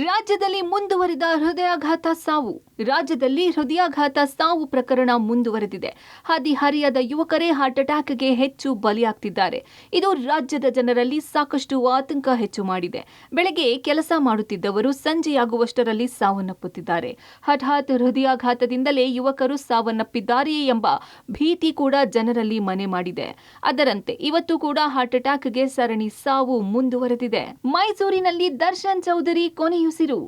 ರಾಜ್ಯದಲ್ಲಿ ಮುಂದುವರಿದ ಹೃದಯಾಘಾತ ಸಾವು. ರಾಜ್ಯದಲ್ಲಿ ಹೃದಯಾಘಾತ ಸಾವು ಪ್ರಕರಣ ಮುಂದುವರೆದಿದೆ. ಹದಿಹರಿಯದ ಯುವಕರೇ ಹಾರ್ಟ್ ಅಟ್ಯಾಕ್ಗೆ ಹೆಚ್ಚು ಬಲಿಯಾಗ್ತಿದ್ದಾರೆ. ಇದು ರಾಜ್ಯದ ಜನರಲ್ಲಿ ಸಾಕಷ್ಟು ಆತಂಕ ಹೆಚ್ಚು ಮಾಡಿದೆ. ಬೆಳಗ್ಗೆ ಕೆಲಸ ಮಾಡುತ್ತಿದ್ದವರು ಸಂಜೆಯಾಗುವಷ್ಟರಲ್ಲಿ ಸಾವನ್ನಪ್ಪುತ್ತಿದ್ದಾರೆ. ಹಠಾತ್ ಹೃದಯಾಘಾತದಿಂದಲೇ ಯುವಕರು ಸಾವನ್ನಪ್ಪಿದ್ದಾರೆಯೇ ಎಂಬ ಭೀತಿ ಕೂಡ ಜನರಲ್ಲಿ ಮನೆ ಮಾಡಿದೆ. ಅದರಂತೆ ಇವತ್ತು ಕೂಡ ಹಾರ್ಟ್ ಅಟ್ಯಾಕ್ಗೆ ಸರಣಿ ಸಾವು ಮುಂದುವರೆದಿದೆ. ಮೈಸೂರಿನಲ್ಲಿ ದರ್ಶನ್ ಚೌಧರಿ ಕೊನೆಯುಸಿರು.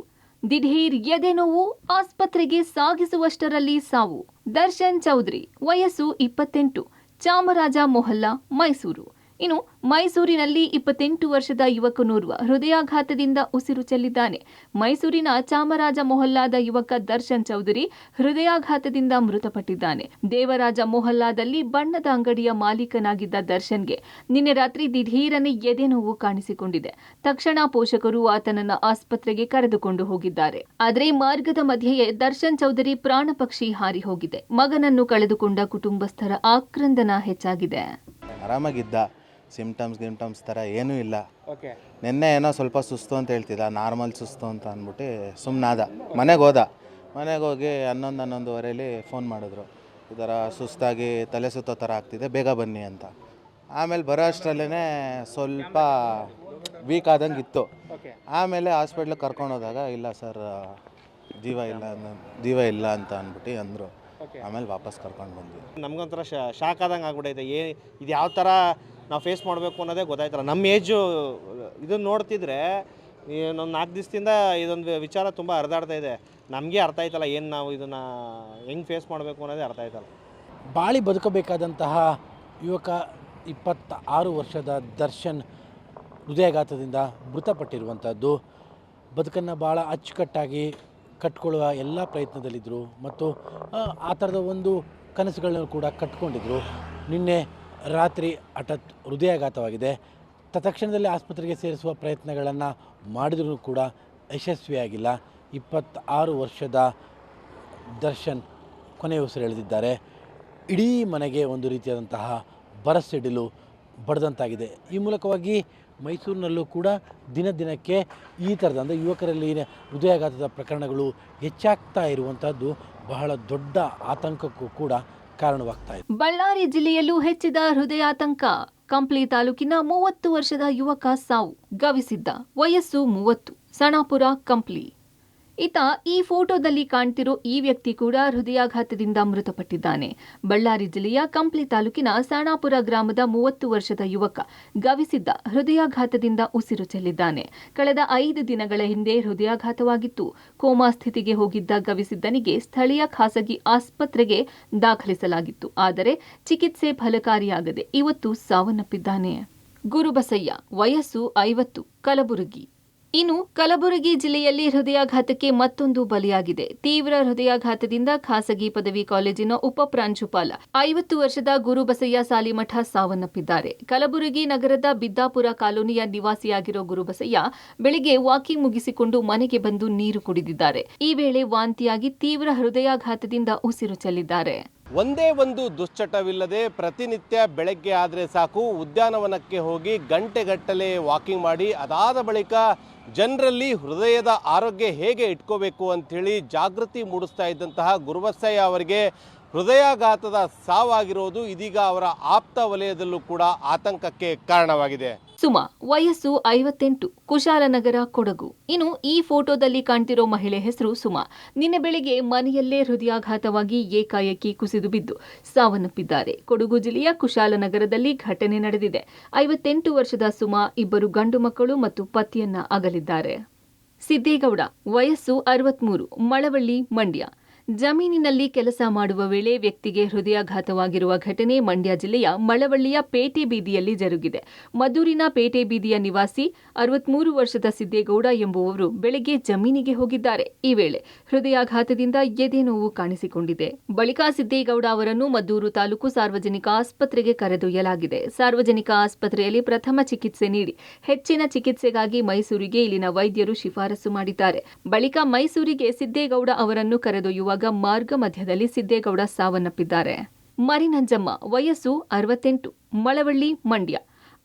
ದಿಢೀರ್ ಎದೆ ನೋವು, ಆಸ್ಪತ್ರೆಗೆ ಸಾಗಿಸುವಷ್ಟರಲ್ಲಿ ಸಾವು. ದರ್ಶನ್ ಚೌಧರಿ, ವಯಸ್ಸು 28, ಚಾಮರಾಜ ಮೊಹಲ್ಲಾ, ಮೈಸೂರು. ಇನ್ನು ಮೈಸೂರಿನಲ್ಲಿ 28 ವರ್ಷದ ಯುವಕನೋರ್ವ ಹೃದಯಾಘಾತದಿಂದ ಉಸಿರು ಚೆಲ್ಲಿದ್ದಾನೆ. ಮೈಸೂರಿನ ಚಾಮರಾಜ ಮೊಹಲ್ಲಾದ ಯುವಕ ದರ್ಶನ್ ಚೌಧರಿ ಹೃದಯಾಘಾತದಿಂದ ಮೃತಪಟ್ಟಿದ್ದಾನೆ. ದೇವರಾಜ ಮೊಹಲ್ಲಾದಲ್ಲಿ ಬಣ್ಣದ ಅಂಗಡಿಯ ಮಾಲೀಕನಾಗಿದ್ದ ದರ್ಶನ್ಗೆ ನಿನ್ನೆ ರಾತ್ರಿ ದಿಢೀರನೆ ಎದೆ ನೋವು ಕಾಣಿಸಿಕೊಂಡಿದೆ. ತಕ್ಷಣ ಪೋಷಕರು ಆತನನ್ನ ಆಸ್ಪತ್ರೆಗೆ ಕರೆದುಕೊಂಡು ಹೋಗಿದ್ದಾರೆ. ಆದರೆ ಮಾರ್ಗದ ಮಧ್ಯೆಯೇ ದರ್ಶನ್ ಚೌಧರಿ ಪ್ರಾಣ ಪಕ್ಷಿ ಹಾರಿ ಹೋಗಿದೆ. ಮಗನನ್ನು ಕಳೆದುಕೊಂಡ ಕುಟುಂಬಸ್ಥರ ಆಕ್ರಂದನ ಹೆಚ್ಚಾಗಿದೆ. ಆರಾಮಾಗಿದ್ದ, ಸಿಮ್ಟಮ್ಸ್ ಥರ ಏನೂ ಇಲ್ಲ. ನಿನ್ನೆ ಏನೋ ಸ್ವಲ್ಪ ಸುಸ್ತು ಅಂತ ಹೇಳ್ತಿದ್ದ, ನಾರ್ಮಲ್ ಸುಸ್ತು ಅಂತ ಅಂದ್ಬಿಟ್ಟು ಸುಮ್ಮನಾದ. ಮನೆಗೆ ಹೋಗಿ 11:11:30 ಫೋನ್ ಮಾಡಿದ್ರು, ಈ ಥರ ಸುಸ್ತಾಗಿ ತಲೆ ಸುತ್ತೋ ಥರ ಆಗ್ತಿದೆ, ಬೇಗ ಬನ್ನಿ ಅಂತ. ಆಮೇಲೆ ಬರೋ ಅಷ್ಟರಲ್ಲೇ ಸ್ವಲ್ಪ ವೀಕ್ ಆದಂಗೆ ಇತ್ತು. ಆಮೇಲೆ ಹಾಸ್ಪಿಟ್ಲಿಗೆ ಕರ್ಕೊಂಡೋದಾಗ ಇಲ್ಲ ಸರ್, ಜೀವ ಇಲ್ಲ ಅಂತ ಅಂದ್ಬಿಟ್ಟು ಅಂದರು. ಆಮೇಲೆ ವಾಪಸ್ ಕರ್ಕೊಂಡು ಬಂದ್ವಿ. ನಮಗೊಂಥರ ಶಾಕ್ ಆದಂಗೆ ಆಗ್ಬಿಟ್ಟೈತೆ. ಇದು ಯಾವ ಥರ ನಾವು ಫೇಸ್ ಮಾಡಬೇಕು ಅನ್ನೋದೇ ಗೊತ್ತಾಯ್ತಲ್ಲ. ನಮ್ಮ ಏಜು ಇದನ್ನು ನೋಡ್ತಿದ್ರೆ ಒಂದು 4 ದಿವಸದಿಂದ ಇದೊಂದು ವಿಚಾರ ತುಂಬ ಹರಿದಾಡ್ತಾ ಇದೆ. ನಮಗೆ ಅರ್ಥ ಆಯ್ತಲ್ಲ ಏನು ನಾವು ಇದನ್ನು ಹೆಂಗೆ ಫೇಸ್ ಮಾಡಬೇಕು ಅನ್ನೋದೇ ಅರ್ಥ ಆಯ್ತಲ್ಲ. ಬಾಳಿ ಬದುಕಬೇಕಾದಂತಹ ಯುವಕ 26 ವರ್ಷದ ದರ್ಶನ್ ಹೃದಯಾಘಾತದಿಂದ ಮೃತಪಟ್ಟಿರುವಂಥದ್ದು. ಬದುಕನ್ನು ಭಾಳ ಅಚ್ಚುಕಟ್ಟಾಗಿ ಕಟ್ಕೊಳ್ಳುವ ಎಲ್ಲ ಪ್ರಯತ್ನದಲ್ಲಿದ್ದರು ಮತ್ತು ಆ ಥರದ ಒಂದು ಕನಸುಗಳನ್ನು ಕೂಡ ಕಟ್ಕೊಂಡಿದ್ರು. ನಿನ್ನೆ ರಾತ್ರಿ ಹಠಾತ್ ಹೃದಯಾಘಾತವಾಗಿದೆ. ತತ್ಕ್ಷಣದಲ್ಲಿ ಆಸ್ಪತ್ರೆಗೆ ಸೇರಿಸುವ ಪ್ರಯತ್ನಗಳನ್ನು ಮಾಡಿದರೂ ಕೂಡ ಯಶಸ್ವಿಯಾಗಿಲ್ಲ. 26 ವರ್ಷದ ದರ್ಶನ್ ಕೊನೆಯುಸಿರೆಳೆದಿದ್ದಾರೆ. ಇಡೀ ಮನೆಗೆ ಒಂದು ರೀತಿಯಾದಂತಹ ಬರಸಿಡಿಲು ಬಡ್ದಂತಾಗಿದೆ. ಈ ಮೂಲಕವಾಗಿ ಮೈಸೂರಿನಲ್ಲೂ ಕೂಡ ದಿನಕ್ಕೆ ಈ ಥರದ ಅಂದರೆ ಯುವಕರಲ್ಲಿ ಹೃದಯಾಘಾತದ ಪ್ರಕರಣಗಳು ಹೆಚ್ಚಾಗ್ತಾ ಇರುವಂಥದ್ದು ಬಹಳ ದೊಡ್ಡ ಆತಂಕಕ್ಕೂ ಕೂಡ ಕಾರಣವಾಗ್ತಾ ಇದೆ. ಬಳ್ಳಾರಿ ಜಿಲ್ಲೆಯಲ್ಲೂ ಹೆಚ್ಚಿದ ಹೃದಯಾತಂಕ. ಕಂಪ್ಲಿ ತಾಲೂಕಿನ 30 ವರ್ಷದ ಯುವಕ ಸಾವು. ಗವಿಸಿದ್ದ, ವಯಸ್ಸು 30, ಸಣಾಪುರ, ಕಂಪ್ಲಿ. ಈತ ಈ ಫೋಟೋದಲ್ಲಿ ಕಾಣ್ತಿರೋ ಈ ವ್ಯಕ್ತಿ ಕೂಡ ಹೃದಯಾಘಾತದಿಂದ ಮೃತಪಟ್ಟಿದ್ದಾನೆ. ಬಳ್ಳಾರಿ ಜಿಲ್ಲೆಯ ಕಂಪ್ಲಿ ತಾಲೂಕಿನ ಸಣಾಪುರ ಗ್ರಾಮದ 30 ವರ್ಷದ ಯುವಕ ಗವಿಸಿದ್ದ ಹೃದಯಾಘಾತದಿಂದ ಉಸಿರು ಚೆಲ್ಲಿದ್ದಾನೆ. ಕಳೆದ 5 ದಿನಗಳ ಹಿಂದೆ ಹೃದಯಾಘಾತವಾಗಿತ್ತು. ಕೋಮಾ ಸ್ಥಿತಿಗೆ ಹೋಗಿದ್ದ ಗವಿಸಿದ್ದನಿಗೆ ಸ್ಥಳೀಯ ಖಾಸಗಿ ಆಸ್ಪತ್ರೆಗೆ ದಾಖಲಿಸಲಾಗಿತ್ತು. ಆದರೆ ಚಿಕಿತ್ಸೆ ಫಲಕಾರಿಯಾಗದೆ ಇವತ್ತು ಸಾವನ್ನಪ್ಪಿದ್ದಾನೆ. ಗುರುಬಸಯ್ಯ, ವಯಸ್ಸು 50, ಕಲಬುರಗಿ. ಇನ್ನು ಕಲಬುರಗಿ ಜಿಲ್ಲೆಯಲ್ಲಿ ಹೃದಯಾಘಾತಕ್ಕೆ ಮತ್ತೊಂದು ಬಲಿಯಾಗಿದೆ. ತೀವ್ರ ಹೃದಯಾಘಾತದಿಂದ ಖಾಸಗಿ ಪದವಿ ಕಾಲೇಜಿನ ಉಪ ಪ್ರಾಂಶುಪಾಲ 50 ವರ್ಷದ ಗುರುಬಸಯ್ಯ ಸಾಲಿಮಠ ಸಾವನ್ನಪ್ಪಿದ್ದಾರೆ. ಕಲಬುರಗಿ ನಗರದ ಬಿದ್ದಾಪುರ ಕಾಲೋನಿಯ ನಿವಾಸಿಯಾಗಿರೋ ಗುರುಬಸಯ್ಯ ಬೆಳಿಗ್ಗೆ ವಾಕಿಂಗ್ ಮುಗಿಸಿಕೊಂಡು ಮನೆಗೆ ಬಂದು ನೀರು ಕುಡಿದಿದ್ದಾರೆ. ಈ ವೇಳೆ ವಾಂತಿಯಾಗಿ ತೀವ್ರ ಹೃದಯಾಘಾತದಿಂದ ಉಸಿರು ಚೆಲ್ಲಿದ್ದಾರೆ. ಒಂದೇ ಒಂದು ದುಶ್ಚಟವಿಲ್ಲದೆ ಪ್ರತಿನಿತ್ಯ ಬೆಳಗ್ಗೆ ಆದರೆ ಸಾಕು ಉದ್ಯಾನವನಕ್ಕೆ ಹೋಗಿ ಗಂಟೆಗಟ್ಟಲೆ ವಾಕಿಂಗ್ ಮಾಡಿ ಅದಾದ ಬಳಿಕ ಜನರಲ್ಲಿ ಹೃದಯದ ಆರೋಗ್ಯ ಹೇಗೆ ಇಟ್ಕೋಬೇಕು ಅಂಥೇಳಿ ಜಾಗೃತಿ ಮೂಡಿಸ್ತಾ ಇದ್ದಂತಹ ಗುರುಬಸಯ್ಯ ಅವರಿಗೆ ಹೃದಯಾಘಾತದ ಸಾವಾಗಿರೋದು ಇದೀಗ ಅವರ ಆಪ್ತ ವಲಯದಲ್ಲೂ ಕೂಡ ಆತಂಕಕ್ಕೆ ಕಾರಣವಾಗಿದೆ. ಸುಮಾ, ವಯಸ್ಸು 58, ಕುಶಾಲನಗರ, ಕೊಡಗು. ಇನ್ನು ಈ ಫೋಟೋದಲ್ಲಿ ಕಾಣ್ತಿರೋ ಮಹಿಳೆ ಹೆಸರು ಸುಮಾ. ನಿನ್ನೆ ಬೆಳಿಗ್ಗೆ ಮನೆಯಲ್ಲೇ ಹೃದಯಾಘಾತವಾಗಿ ಏಕಾಏಕಿ ಕುಸಿದು ಬಿದ್ದು ಸಾವನ್ನಪ್ಪಿದ್ದಾರೆ. ಕೊಡಗು ಜಿಲ್ಲೆಯ ಕುಶಾಲನಗರದಲ್ಲಿ ಘಟನೆ ನಡೆದಿದೆ. 58 ವರ್ಷದ ಸುಮಾ 2 ಗಂಡು ಮಕ್ಕಳು ಮತ್ತು ಪತಿಯನ್ನ ಅಗಲಿದ್ದಾರೆ. ಸಿದ್ದೇಗೌಡ, ವಯಸ್ಸು 63, ಮಳವಳ್ಳಿ, ಮಂಡ್ಯ. ಜಮೀನಿನಲ್ಲಿ ಕೆಲಸ ಮಾಡುವ ವೇಳೆ ವ್ಯಕ್ತಿಗೆ ಹೃದಯಾಘಾತವಾಗಿರುವ ಘಟನೆ ಮಂಡ್ಯ ಜಿಲ್ಲೆಯ ಮಳವಳ್ಳಿಯ ಪೇಟೆ ಬೀದಿಯಲ್ಲಿ ಜರುಗಿದೆ. ಮದ್ದೂರಿನ ಪೇಟೆ ಬೀದಿಯ ನಿವಾಸಿ 63 ವರ್ಷದ ಸಿದ್ದೇಗೌಡ ಎಂಬುವವರು ಬೆಳಗ್ಗೆ ಜಮೀನಿಗೆ ಹೋಗಿದ್ದಾರೆ. ಈ ವೇಳೆ ಹೃದಯಾಘಾತದಿಂದ ಎದೆ ನೋವು ಕಾಣಿಸಿಕೊಂಡಿದೆ. ಬಳಿಕ ಸಿದ್ದೇಗೌಡ ಅವರನ್ನು ಮದ್ದೂರು ತಾಲೂಕು ಸಾರ್ವಜನಿಕ ಆಸ್ಪತ್ರೆಗೆ ಕರೆದೊಯ್ಯಲಾಗಿದೆ. ಸಾರ್ವಜನಿಕ ಆಸ್ಪತ್ರೆಯಲ್ಲಿ ಪ್ರಥಮ ಚಿಕಿತ್ಸೆ ನೀಡಿ ಹೆಚ್ಚಿನ ಚಿಕಿತ್ಸೆಗಾಗಿ ಮೈಸೂರಿಗೆ ಇಲ್ಲಿನ ವೈದ್ಯರು ಶಿಫಾರಸು ಮಾಡಿದ್ದಾರೆ. ಬಳಿಕ ಮೈಸೂರಿಗೆ ಸಿದ್ದೇಗೌಡ ಅವರನ್ನು ಕರೆದೊಯ್ಯುವ ಮಾರ್ಗ ಮಧ್ಯದಲ್ಲಿ ಸಿದ್ದೇಗೌಡ ಸಾವನ್ನಪ್ಪಿದ್ದಾರೆ. ಮರಿನಂಜಮ್ಮ, ವಯಸ್ಸು 68, ಮಳವಳ್ಳಿ, ಮಂಡ್ಯ.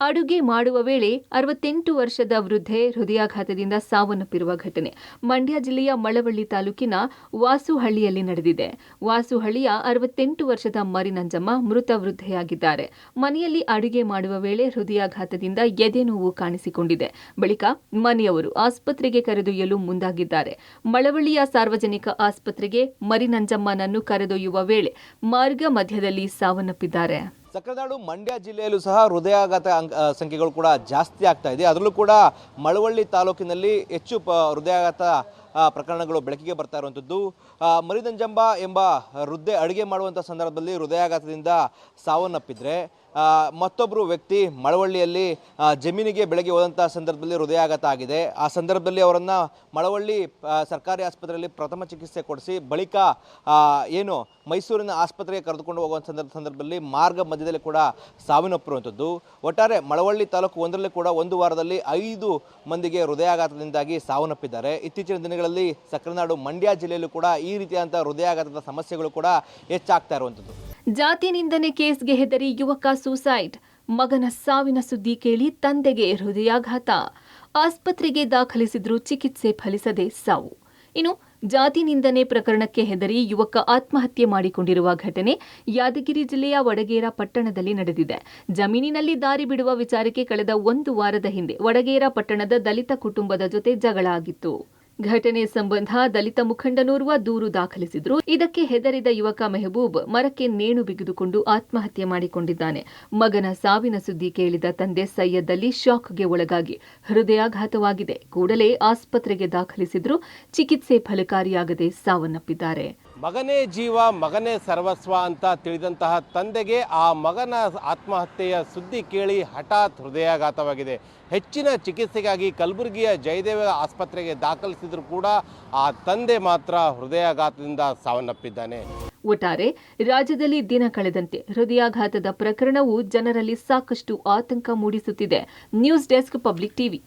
ಅಡುಗೆ ಮಾಡುವ ವೇಳೆ 68 ವರ್ಷದ ವೃದ್ಧೆ ಹೃದಯಾಘಾತದಿಂದ ಸಾವನ್ನಪ್ಪಿರುವ ಘಟನೆ ಮಂಡ್ಯ ಜಿಲ್ಲೆಯ ಮಳವಳ್ಳಿ ತಾಲೂಕಿನ ವಾಸುಹಳ್ಳಿಯಲ್ಲಿ ನಡೆದಿದೆ. ವಾಸುಹಳ್ಳಿಯ 68 ವರ್ಷದ ಮರಿನಂಜಮ್ಮ ಮೃತ ವೃದ್ಧೆಯಾಗಿದ್ದಾರೆ. ಮನೆಯಲ್ಲಿ ಅಡುಗೆ ಮಾಡುವ ವೇಳೆ ಹೃದಯಾಘಾತದಿಂದ ಎದೆ ನೋವು ಕಾಣಿಸಿಕೊಂಡಿದೆ. ಬಳಿಕ ಮನೆಯವರು ಆಸ್ಪತ್ರೆಗೆ ಕರೆದೊಯ್ಯಲು ಮುಂದಾಗಿದ್ದಾರೆ. ಮಳವಳ್ಳಿಯ ಸಾರ್ವಜನಿಕ ಆಸ್ಪತ್ರೆಗೆ ಮರಿನಂಜಮ್ಮನನ್ನು ಕರೆದೊಯ್ಯುವ ವೇಳೆ ಮಾರ್ಗ ಮಧ್ಯದಲ್ಲಿ ಸಾವನ್ನಪ್ಪಿದ್ದಾರೆ. ಸಕ್ಕರೆನಾಡು ಮಂಡ್ಯ ಜಿಲ್ಲೆಯಲ್ಲೂ ಸಹ ಹೃದಯಾಘಾತ ಸಂಖ್ಯೆಗಳು ಕೂಡ ಜಾಸ್ತಿ ಆಗ್ತಾ ಇದೆ. ಅದರಲ್ಲೂ ಕೂಡ ಮಳವಳ್ಳಿ ತಾಲೂಕಿನಲ್ಲಿ ಹೆಚ್ಚು ಹೃದಯಾಘಾತ ಪ್ರಕರಣಗಳು ಬೆಳಕಿಗೆ ಬರ್ತಾ ಇರುವಂಥದ್ದು. ಮರಿನಂಜಮ್ಮ ಎಂಬ ವೃದ್ಧೆ ಅಡುಗೆ ಮಾಡುವಂಥ ಸಂದರ್ಭದಲ್ಲಿ ಹೃದಯಾಘಾತದಿಂದ ಸಾವನ್ನಪ್ಪಿದ್ರೆ ಮತ್ತೊಬ್ಬರು ವ್ಯಕ್ತಿ ಮಳವಳ್ಳಿಯಲ್ಲಿ ಜಮೀನಿಗೆ ಬೆಳಗ್ಗೆ ಹೋದಂಥ ಸಂದರ್ಭದಲ್ಲಿ ಹೃದಯಾಘಾತ ಆಗಿದೆ. ಆ ಸಂದರ್ಭದಲ್ಲಿ ಅವರನ್ನು ಮಳವಳ್ಳಿ ಸರ್ಕಾರಿ ಆಸ್ಪತ್ರೆಯಲ್ಲಿ ಪ್ರಥಮ ಚಿಕಿತ್ಸೆ ಕೊಡಿಸಿ ಬಳಿಕ ಏನು ಮೈಸೂರಿನ ಆಸ್ಪತ್ರೆಗೆ ಕರೆದುಕೊಂಡು ಹೋಗುವಂಥ ಸಂದರ್ಭದಲ್ಲಿ ಮಾರ್ಗ ಮಧ್ಯದಲ್ಲಿ ಕೂಡ ಸಾವನ್ನಪ್ಪಿರುವಂಥದ್ದು. ಒಟ್ಟಾರೆ ಮಳವಳ್ಳಿ ತಾಲೂಕು ಒಂದರಲ್ಲಿ ಕೂಡ ಒಂದು ವಾರದಲ್ಲಿ 5 ಮಂದಿಗೆ ಹೃದಯಾಘಾತದಿಂದಾಗಿ ಸಾವನ್ನಪ್ಪಿದ್ದಾರೆ. ಇತ್ತೀಚಿನ ದಿನಗಳಲ್ಲಿ ಸಕ್ಕರೆನಾಡು ಮಂಡ್ಯ ಜಿಲ್ಲೆಯಲ್ಲೂ ಕೂಡ ಈ ರೀತಿಯಾದಂಥ ಹೃದಯಾಘಾತದ ಸಮಸ್ಯೆಗಳು ಕೂಡ ಹೆಚ್ಚಾಗ್ತಾ ಇರುವಂಥದ್ದು. ಜಾತಿ ನಿಂದನೆ ಕೇಸ್ಗೆ ಹೆದರಿ ಯುವಕ ಸೂಸೈಡ್. ಮಗನ ಸಾವಿನ ಸುದ್ದಿ ಕೇಳಿ ತಂದೆಗೆ ಹೃದಯಾಘಾತ. ಆಸ್ಪತ್ರೆಗೆ ದಾಖಲಿಸಿದ್ರೂ ಚಿಕಿತ್ಸೆ ಫಲಿಸದೆ ಸಾವು. ಇನ್ನು ಜಾತಿ ನಿಂದನೆ ಪ್ರಕರಣಕ್ಕೆ ಹೆದರಿ ಯುವಕ ಆತ್ಮಹತ್ಯೆ ಮಾಡಿಕೊಂಡಿರುವ ಘಟನೆ ಯಾದಗಿರಿ ಜಿಲ್ಲೆಯ ವಡಗೇರ ಪಟ್ಟಣದಲ್ಲಿ ನಡೆದಿದೆ. ಜಮೀನಿನಲ್ಲಿ ದಾರಿ ಬಿಡುವ ವಿಚಾರಕ್ಕೆ ಕಳೆದ 1 ವಾರದ ಹಿಂದೆ ವಡಗೇರ ಪಟ್ಟಣದ ದಲಿತ ಕುಟುಂಬದ ಜೊತೆ ಜಗಳ ಆಗಿತ್ತು. ಘಟನೆ ಸಂಬಂಧ ದಲಿತ ಮುಖಂಡನೋರ್ವ ದೂರು ದಾಖಲಿಸಿದ್ರು. ಇದಕ್ಕೆ ಹೆದರಿದ ಯುವಕ ಮೆಹಬೂಬ್ ಮರಕ್ಕೆ ನೇಣು ಬಿಗಿದುಕೊಂಡು ಆತ್ಮಹತ್ಯೆ ಮಾಡಿಕೊಂಡಿದ್ದಾನೆ. ಮಗನ ಸಾವಿನ ಸುದ್ದಿ ಕೇಳಿದ ತಂದೆ ಸೈಯದ್ ಅಲಿ ಶಾಕ್ಗೆ ಒಳಗಾಗಿ ಹೃದಯಾಘಾತವಾಗಿದೆ. ಕೂಡಲೇ ಆಸ್ಪತ್ರೆಗೆ ದಾಖಲಿಸಿದ್ರು. ಚಿಕಿತ್ಸೆ ಫಲಕಾರಿಯಾಗದೆ ಸಾವನ್ನಪ್ಪಿದ್ದಾರೆ. ಮಗನೇ ಜೀವ, ಮಗನೇ ಸರ್ವಸ್ವ ಅಂತ ತಿಳಿದಂತಹ ತಂದೆಗೆ ಆ ಮಗನ ಆತ್ಮಹತ್ಯೆಯ ಸುದ್ದಿ ಕೇಳಿ ಹಠಾತ್ ಹೃದಯಾಘಾತವಾಗಿದೆ. ಹೆಚ್ಚಿನ ಚಿಕಿತ್ಸೆಗಾಗಿ ಕಲಬುರಗಿಯ ಜಯದೇವ ಆಸ್ಪತ್ರೆಗೆ ದಾಖಲಿಸಿದರೂ ಕೂಡ ಆ ತಂದೆ ಮಾತ್ರ ಹೃದಯಾಘಾತದಿಂದ ಸಾವನ್ನಪ್ಪಿದ್ದಾನೆ. ಒಟ್ಟಾರೆ ರಾಜ್ಯದಲ್ಲಿ ದಿನ ಕಳೆದಂತೆ ಹೃದಯಾಘಾತದ ಪ್ರಕರಣವು ಜನರಲ್ಲಿ ಸಾಕಷ್ಟು ಆತಂಕ ಮೂಡಿಸುತ್ತಿದೆ. News desk, public TV.